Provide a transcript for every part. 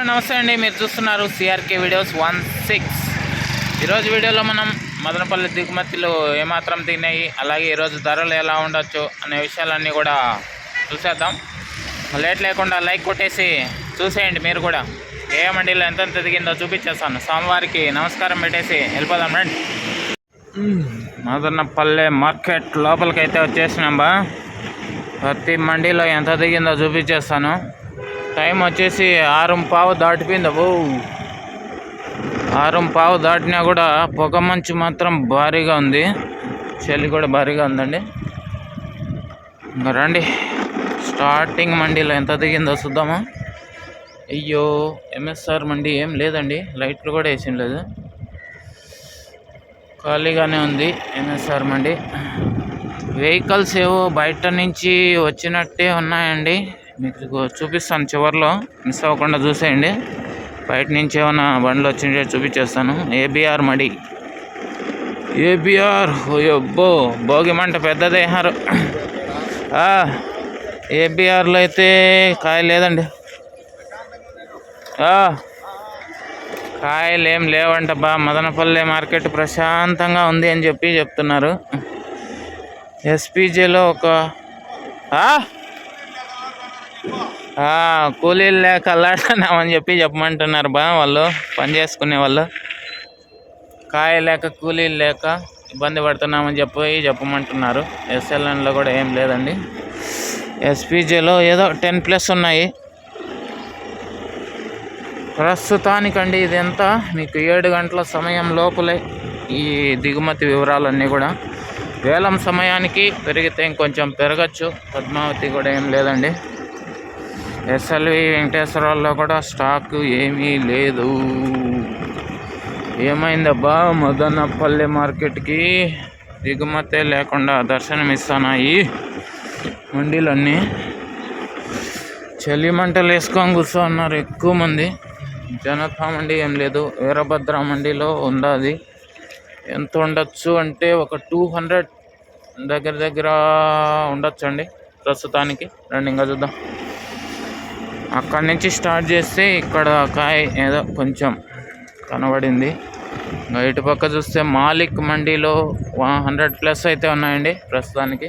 నమస్తే అండి. మీరు చూస్తున్నారు సిఆర్కే వీడియోస్ 16. ఈరోజు వీడియోలో మనం మదనపల్లి దిగుమతులు ఏమాత్రం తిన్నాయి, అలాగే ఈరోజు ధరలు ఎలా ఉండొచ్చు అనే విషయాలన్నీ కూడా చూసేద్దాం. లేట్ లేకుండా లైక్ కొట్టేసి చూసేయండి. మీరు కూడా ఏ మండీలో ఎంత దిగిందో చూపించేస్తాను. స్వామివారికి నమస్కారం పెట్టేసి వెళ్ళిపోదాం రండి. మదనపల్లి మార్కెట్ లోపలికైతే వచ్చేసినాం బా. ప్రతి మండీలో ఎంత దిగిందో చూపించేస్తాను. టైం వచ్చేసి 6:15 దాటిపోయింది. 6:15 దాటినా కూడా పొగ మంచు మాత్రం భారీగా ఉంది, చలి కూడా భారీగా ఉందండి. ఇంకా రండి, స్టార్టింగ్ మండీలో ఎంత దిగిందో చూద్దామా. అయ్యో, ఎంఎస్ఆర్ మండీ ఏం లేదండి, లైట్లు కూడా వేసిన లేదు, ఖాళీగానే ఉంది ఎంఎస్ఆర్ మండీ. వెహికల్స్ ఏవో బయట నుంచి వచ్చినట్టే ఉన్నాయండి, మీకు చూపిస్తాను చివరిలో, మిస్ అవ్వకుండా చూసేయండి. బయట నుంచి ఏమైనా బండ్లు వచ్చింటే చూపించేస్తాను. ఏబిఆర్ మడి, ఏబిఆర్ అబ్బో భోగి మంట పెద్దదే. ఏబిఆర్లో అయితే కాయ లేదండి, కాయలు ఏం లేవంట బా. మదనపల్లి మార్కెట్ ప్రశాంతంగా ఉంది అని చెప్తున్నారు. ఎస్పీజేలో ఒక కూలీలు లేక అల్లాడుతున్నామని చెప్పమంటున్నారు బా. వాళ్ళు పని చేసుకునే వాళ్ళు కాయ లేక కూలీలు లేక ఇబ్బంది పడుతున్నామని చెప్పమంటున్నారు. ఎస్ఎల్ఎన్లో కూడా ఏం లేదండి. ఎస్పీజేలో ఏదో 10+ ఉన్నాయి ప్రస్తుతానికండి. ఇదంతా మీకు 7 గంటల సమయం లోపలే ఈ దిగుమతి వివరాలన్నీ కూడా. వేలం సమయానికి పెరిగితే ఇంకొంచెం పెరగచ్చు. పద్మావతి కూడా ఏం లేదండి. ఎస్ఎల్వి వెంకటేశ్వరాల్లో కూడా స్టాక్ ఏమీ లేదు. ఏమైందబ్బా, మదనపల్లి మార్కెట్కి దిగుమతే లేకుండా దర్శనమిస్తున్నాయి మండీలన్నీ. చలి మంటలు వేసుకొని కూర్చోన్నారు ఎక్కువ మంది. జనతా మండీ ఏం లేదు, వీరభద్ర మండీలో ఉంది. ఎంత ఉండొచ్చు అంటే ఒక 200 దగ్గర ఉండొచ్చు అండి ప్రస్తుతానికి. రండి ఇంకా చూద్దాం. అక్కడి నుంచి స్టార్ట్ చేస్తే ఇక్కడ కాయ ఏదో కొంచెం కనబడింది. ఇంకా ఇటు పక్క చూస్తే మాలిక్ మండీలో 100+ అయితే ఉన్నాయండి ప్రస్తుతానికి.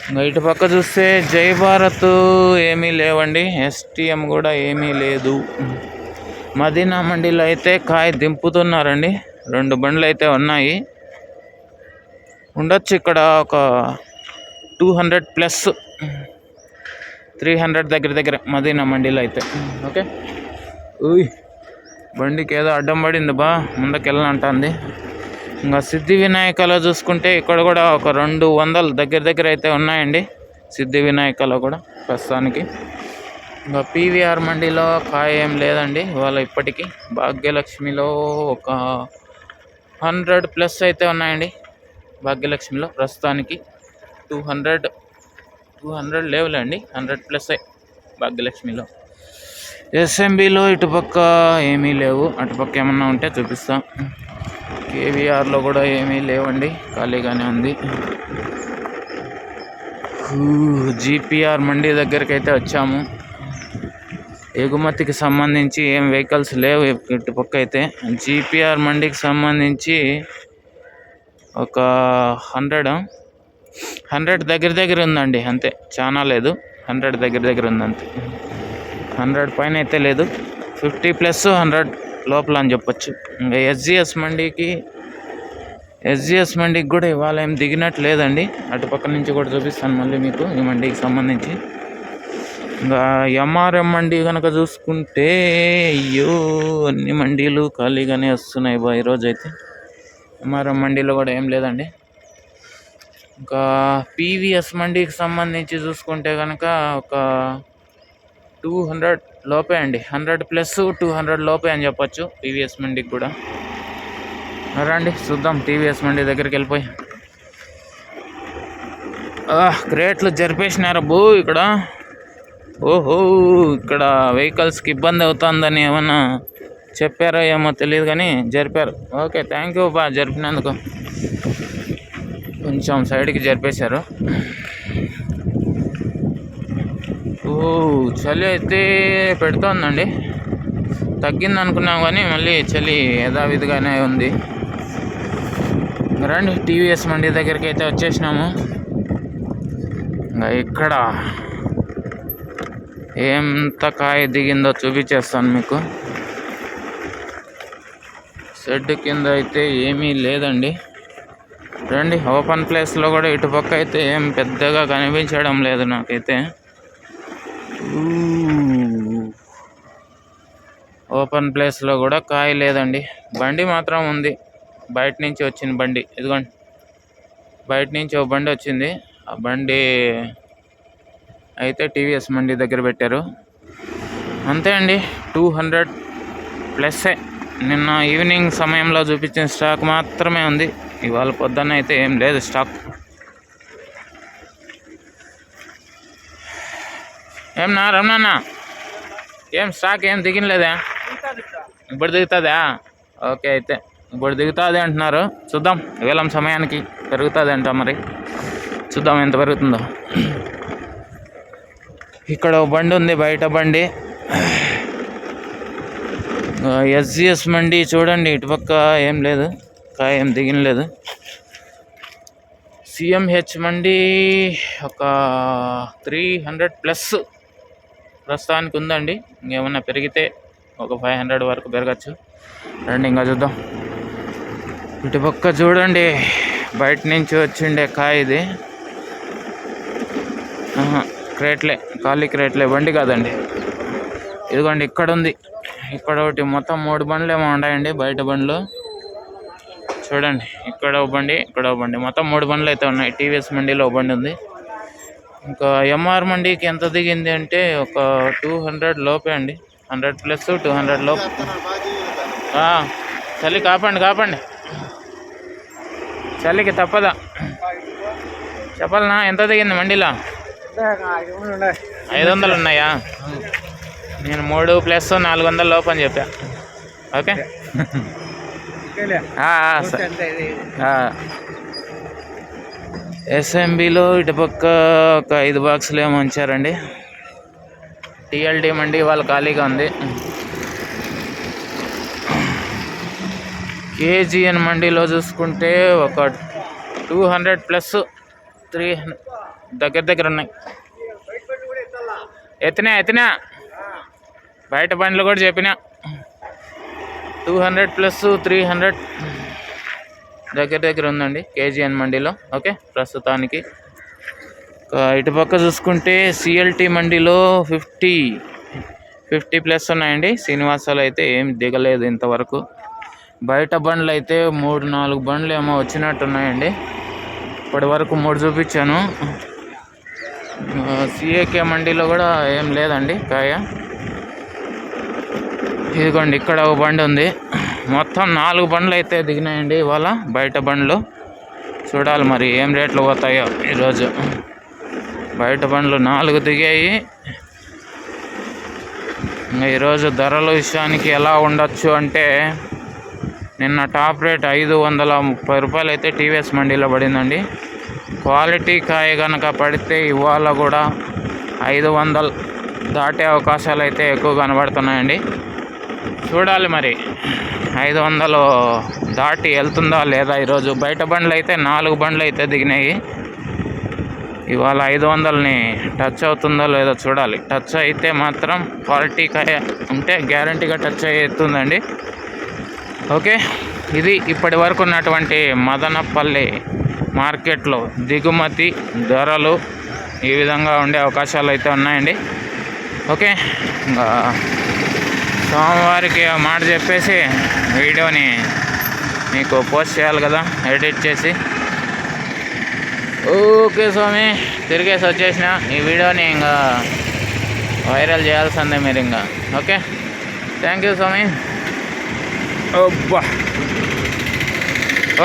ఇంకా ఇటు పక్క చూస్తే జై భారత్ ఏమీ లేవండి, ఎస్టీఎం కూడా ఏమీ లేదు. మదీనా మండీలో అయితే కాయ దింపుతున్నారండి, 2 బండ్లు అయితే ఉన్నాయి. ఉండొచ్చు ఇక్కడ ఒక 200+, 300 దగ్గర మదీనా మండీలో అయితే. ఓకే, బండికి ఏదో అడ్డం పడింది బా, ముందుకు వెళ్ళనంటుంది. ఇంకా సిద్ధి వినాయకలో చూసుకుంటే ఇక్కడ కూడా ఒక 200 దగ్గర అయితే ఉన్నాయండి సిద్ధి వినాయకలో కూడా ప్రస్తుతానికి. ఇంకా పీవీఆర్ మండీలో కాయ ఏం లేదండి ఇవాళ ఇప్పటికీ. భాగ్యలక్ష్మిలో ఒక 100+ అయితే ఉన్నాయండి భాగ్యలక్ష్మిలో ప్రస్తుతానికి. 200 లేవులేండి, 100+ భాగ్యలక్ష్మిలో. ఎస్ఎంబిలో ఇటుపక్క ఏమీ లేవు, అటుపక్క ఏమన్నా ఉంటే చూపిస్తాం. కేవీఆర్లో కూడా ఏమీ లేవండి, ఖాళీగానే ఉంది. జీపీఆర్ మండీ దగ్గరికి అయితే వచ్చాము. ఎగుమతికి సంబంధించి ఏం వెహికల్స్ లేవు ఇటుపక్క అయితే. జీపీఆర్ మండీకి సంబంధించి ఒక 100 దగ్గర ఉందండి, అంతే, చాలా లేదు. 100 దగ్గర ఉంది అంతే, 100 పైన అయితే లేదు. 50+ 100 లోపల అని చెప్పొచ్చు. ఇంకా ఎస్జిఎస్ మండీకి కూడా ఇవాళ ఏం దిగినట్టు లేదండి. అటుపక్క నుంచి కూడా చూపిస్తాను మళ్ళీ మీకు ఈ మండీకి సంబంధించి. ఇంకా ఎంఆర్ఎం మండీ కనుక చూసుకుంటే అయ్యో అన్ని మండీలు ఖాళీగానే వస్తున్నాయి బా ఈరోజు అయితే. ఎంఆర్ఎం మండీలో కూడా ఏం లేదండి. ఇంకా పీవీఎస్ మండీకి సంబంధించి చూసుకుంటే కనుక ఒక 200 లోపే అండి, 100+ 200 లోపే అని చెప్పొచ్చు టీవీఎస్ మండీకి కూడా. రండి చూద్దాం టీవీఎస్ మండీ దగ్గరికి వెళ్ళిపోయి. క్రేట్లు జరిపేసినారు బో ఇక్కడ. ఇక్కడ వెహికల్స్కి ఇబ్బంది అవుతుందని ఏమన్నా చెప్పారో ఏమో తెలియదు కానీ జరిపారు. ఓకే, థ్యాంక్ యూ బా జరిపినందుకు. కొంచెం సైడ్కి జరిపేశారు. చలి అయితే పెడుతోందండి. తగ్గింది అనుకున్నాం కానీ మళ్ళీ చలి యథావిధిగానే ఉంది. రండి, టీవీఎస్ మండి దగ్గరికి అయితే వచ్చేసినాము. ఇంకా ఇక్కడ ఎంత కాయ దిగిందో చూపించేస్తాను మీకు. షెడ్ కింద అయితే ఏమీ లేదండి. రండి, ఓపెన్ ప్లేస్లో కూడా ఇటుపక్క అయితే ఏం పెద్దగా కనిపించడం లేదు నాకైతే. ఓపెన్ ప్లేస్లో కూడా కాయ లేదండి. బండి మాత్రం ఉంది, బయట నుంచి వచ్చిన బండి. ఇదిగోండి, బయట నుంచి ఒక బండి వచ్చింది. ఆ బండి అయితే టీవీఎస్ మండి దగ్గర పెట్టారు. అంతే అండి, 200+. నిన్న ఈవినింగ్ సమయంలో చూపించిన స్టాక్ మాత్రమే ఉంది. ఇవాళ పొద్దున్న అయితే ఏం లేదు స్టాక్. ఏమన్నా రమణన్న, ఏం స్టాక్ ఏం దిగినలేదా? ఇప్పుడు దిగుతుందా? ఓకే, అయితే ఇప్పుడు దిగుతుంది అంటున్నారు. చూద్దాం, వేలం సమయానికి పెరుగుతుంది అంట. మరి చూద్దాం ఎంత పెరుగుతుందో. ఇక్కడ ఒక బండి ఉంది, బయట బండి. ఎస్జిఎస్ మండి చూడండి, ఇటుపక్క ఏం లేదు, కాయ ఏం దిగినలేదు. సిఎంహెచ్ మండి ఒక 300+ ప్రస్తుతానికి ఉందండి. ఇంకేమన్నా పెరిగితే ఒక 500 వరకు పెరగచ్చు. రండి ఇంకా చూద్దాం. ఇటుపక్క చూడండి, బయట నుంచి వచ్చిండే కాయ ఇది. క్రేట్లే, ఖాళీ క్రేట్లే, బండి కాదండి. ఇదిగోండి, ఇక్కడ ఉంది. ఇక్కడ ఒకటి, మొత్తం 3 బండ్లు ఏమో ఉన్నాయండి, బయట బండ్లు. చూడండి, ఇక్కడ ఒక బండి, ఇక్కడ ఒక బండి, మొత్తం 3 బండ్లు అయితే ఉన్నాయి. టీవీఎస్ మండీలో ఒక బండి ఉంది. ఇంకా ఎంఆర్ మండీకి ఎంత దిగింది అంటే ఒక 200 లోపే అండి. 100+, 200 లోపు. చలి కాపండి, చలికి తప్పదా. చెప్పాలనా ఎంత దిగింది మండీలో? 500 ఉన్నాయా? నేను 3+, 400 లోపు అని చెప్పా. ఓకే, ఎస్ఎంబిలో ఇటుపక్క ఒక 5 బాక్సులు ఏమో ఉంచారండి. టీఎల్టీ మండి వాళ్ళు ఖాళీగా ఉంది. కేజీఎన్ మండీలో చూసుకుంటే ఒక 200+, 300 దగ్గర ఉన్నాయి. ఎత్తినా బయట బండ్లు కూడా చెప్పినా. 200+, 300 దగ్గర ఉందండి కేజీఎన్ మండీలో. ఓకే, ప్రస్తుతానికి. ఇటుపక్క చూసుకుంటే సిఎల్టీ మండీలో 50+ ఉన్నాయండి. శ్రీనివాసాలు అయితే ఏం దిగలేదు ఇంతవరకు. బయట బండ్లు అయితే 3-4 బండ్లు ఏమో వచ్చినట్టున్నాయండి. ఇప్పటి వరకు 3 చూపించాను. సిఏకే మండీలో కూడా ఏం లేదండి కాయ. ఇదిగోండి, ఇక్కడ ఒక బండి ఉంది. మొత్తం 4 బండ్లు అయితే దిగినాయండి ఇవాళ, బయట బండ్లు. చూడాలి మరి ఏం రేట్లు పోతాయో ఈరోజు. బయట బండ్లు 4 దిగాయి. ఈరోజు ధరల విషయానికి ఎలా ఉండొచ్చు అంటే, నిన్న టాప్ రేట్ 530 రూపాయలు అయితే టీవీఎస్ మండీలో పడిందండి. క్వాలిటీ కాయ కనుక పడితే ఇవాళ కూడా 500 దాటే అవకాశాలు అయితే ఎక్కువ కనబడుతున్నాయండి. చూడాలి మరి 500 దాటి వెళ్తుందా లేదా ఈరోజు. బయట బండ్లు అయితే 4 బండ్లు అయితే దిగినాయి. ఇవాళ 500ని టచ్ అవుతుందో లేదో చూడాలి. టచ్ అయితే మాత్రం క్వాలిటీ కాయ ఉంటే గ్యారంటీగా టచ్ అవుతుందండి. ఓకే, ఇది ఇప్పటి వరకు ఉన్నటువంటి మదనపల్లి మార్కెట్లో దిగుమతి ధరలు ఈ విధంగా ఉండే అవకాశాలు అయితే ఉన్నాయండి. ఓకే, ఇంకా సోమవారికి మాట చెప్పేసి వీడియోని మీకు పోస్ట్ చేయాలి కదా, ఎడిట్ చేసి. ఓకే స్వామి, తిరిగేసి వచ్చేసిన. ఈ వీడియోని ఇంకా వైరల్ చేయాల్సిందే మీరు ఇంకా. Okay, thank you Swami.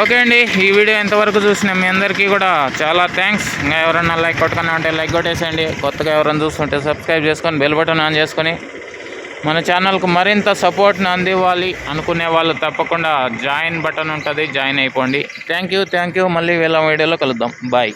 Okay అండి, ఈ వీడియో ఎంతవరకు చూసినా మీ అందరికీ కూడా చాలా థ్యాంక్స్. ఇంకా ఎవరన్నా లైక్ కొట్టుకున్నా ఉంటే లైక్ కొట్టేసేయండి. కొత్తగా ఎవరైనా చూస్తుంటే సబ్స్క్రైబ్ చేసుకొని బెల్ బటన్ ఆన్ చేసుకొని మన ఛానల్కు మరింత సపోర్ట్ని అందివ్వాలి అనుకునే వాళ్ళు తప్పకుండా జాయిన్ బటన్ ఉంటుంది, జాయిన్ అయిపోండి. Thank you. మళ్ళీ వేళ వీడియోలో కలుద్దాం. బాయ్.